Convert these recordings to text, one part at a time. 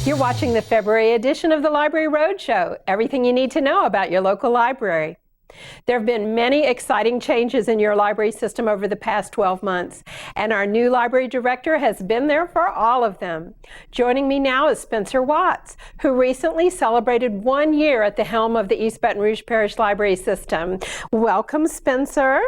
You're watching the February edition of the Library Roadshow, everything you need to know about your local library. There have been many exciting changes in your library system over the past 12 months, and our new library director has been there for all of them. Joining me now is Spencer Watts, who recently celebrated 1 year at the helm of the East Baton Rouge Parish Library System. Welcome, Spencer.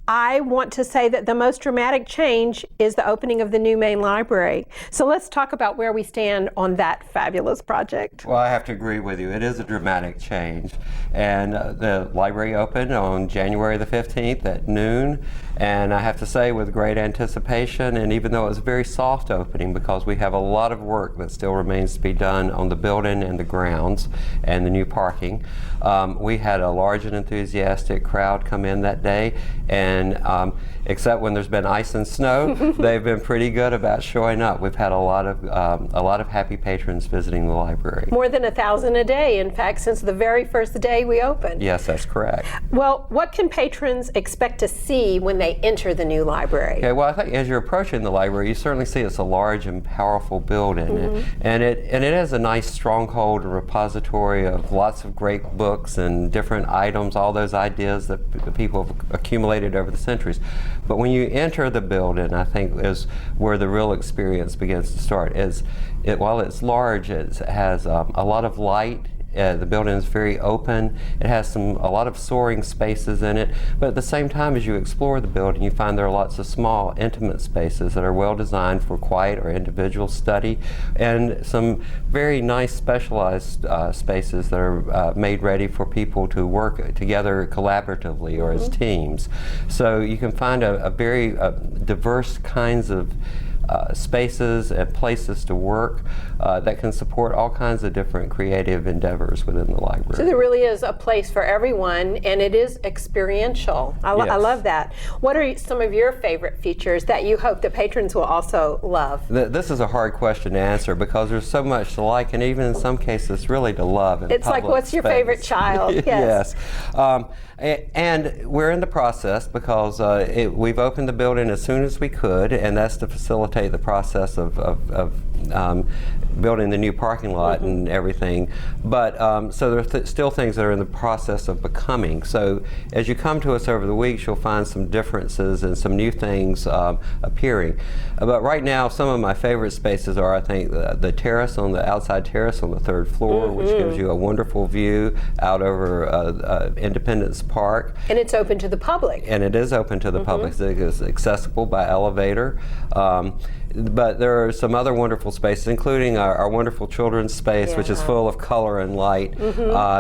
I want to say that the most dramatic change is the opening of the new main library. So let's talk about where we stand on that fabulous project. Well, I have to agree with you. It is a dramatic change. And the library opened on January the 15th at noon. And I have to say, with great anticipation, and even though it was a very soft opening because we have a lot of work that still remains to be done on the building and the grounds and the new parking, we had a large and enthusiastic crowd come in that day. And except when there's been ice and snow, they've been pretty good about showing up. We've had a lot of happy patrons visiting the library. More than 1,000 a day, in fact, since the very first day we opened. Yes, that's correct. Well, what can patrons expect to see when they enter the new library? Okay, well, I think as you're approaching the library, you certainly see it's a large and powerful building, and it has a nice stronghold, a repository of lots of great books and different items, all those ideas that people have accumulated over the centuries. But when you enter the building, I think is where the real experience begins to start. While it's large, it has a lot of light. The building is very open. It has a lot of soaring spaces in it, but at the same time as you explore the building, you find there are lots of small, intimate spaces that are well designed for quiet or individual study, and some very nice specialized spaces that are made ready for people to work together collaboratively or as teams. So you can find a very diverse kinds of spaces and places to work that can support all kinds of different creative endeavors within the library. So there really is a place for everyone, and it is experiential. I love that. What are some of your favorite features that you hope that patrons will also love? This is a hard question to answer because there's so much to like, and even in some cases really to love. It's like, what's your favorite child? Yes. And we're in the process because we've opened the building as soon as we could, and that's to facilitate the process of building the new parking lot and everything. But so there are still things that are in the process of becoming. So as you come to us over the weeks, you'll find some differences and some new things appearing. But right now, some of my favorite spaces are, I think, the terrace on the outside terrace on the 3rd floor, which gives you a wonderful view out over Independence Park. And it's open to the public. And it is open to the public. So it is accessible by elevator. But there are some other wonderful spaces, including our wonderful children's space, which is full of color and light.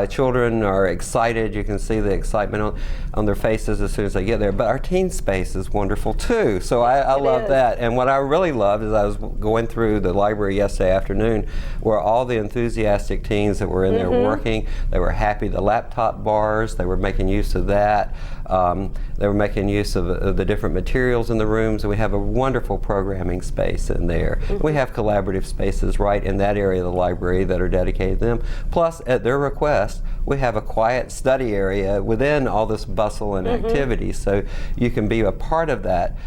Children are excited. You can see the excitement on their faces as soon as they get there. But our teen space is wonderful too. So I love that. And what I really loved is I was going through the library yesterday afternoon where all the enthusiastic teens that were in there working, they were happy. The laptop bars, they were making use of that. They were making use of the different materials in the rooms, and we have a wonderful programming space in there. We have collaborative spaces right in that area of the library that are dedicated to them. Plus, at their request, we have a quiet study area within all this bustle and activity, so you can be a part of that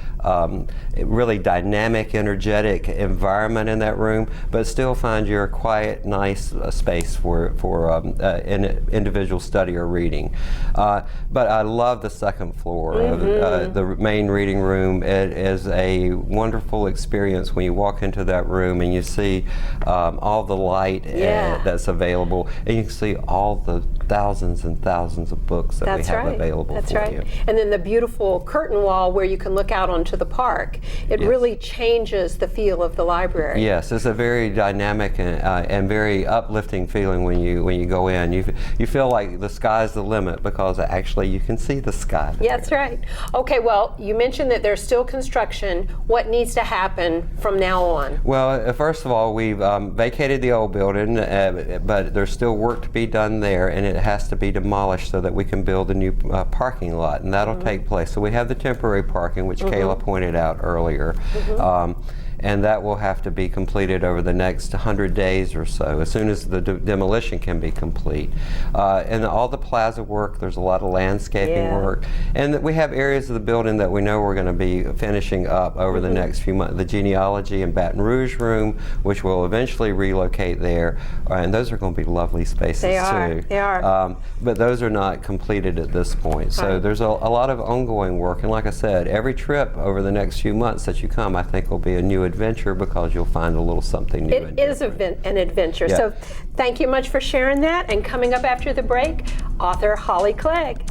really dynamic, energetic environment in that room, but still find your quiet, nice space for an individual study or reading. But I love the 2nd floor of the main reading room. It is a wonderful experience when you walk into that room and you see all the light that's available, and you can see all the thousands and thousands of books that we have available for you. And then the beautiful curtain wall where you can look out onto the park. It really changes the feel of the library. Yes, it's a very dynamic and very uplifting feeling when you go in. You feel like the sky's the limit because actually you can see the sky. Yeah, that's right. Okay, well, you mentioned that there's still construction. What needs to happen from now on? Well, first of all, we've vacated the old building, but there's still work to be done there, and it has to be demolished so that we can build a new parking lot, and that'll take place. So we have the temporary parking, which Kayla pointed out earlier. and that will have to be completed over the next 100 days or so, as soon as the demolition can be complete. And all the plaza work, there's a lot of landscaping work, and we have areas of the building that we know we're going to be finishing up over the next few months. The genealogy and Baton Rouge room, which will eventually relocate there, and those are going to be lovely spaces too. They are. But those are not completed at this point. So there's a lot of ongoing work, and like I said, every trip over the next few months that you come, I think, will be a new adventure, because you'll find a little something new. It is an adventure. So thank you much for sharing that. And coming up after the break, author Holly Clegg.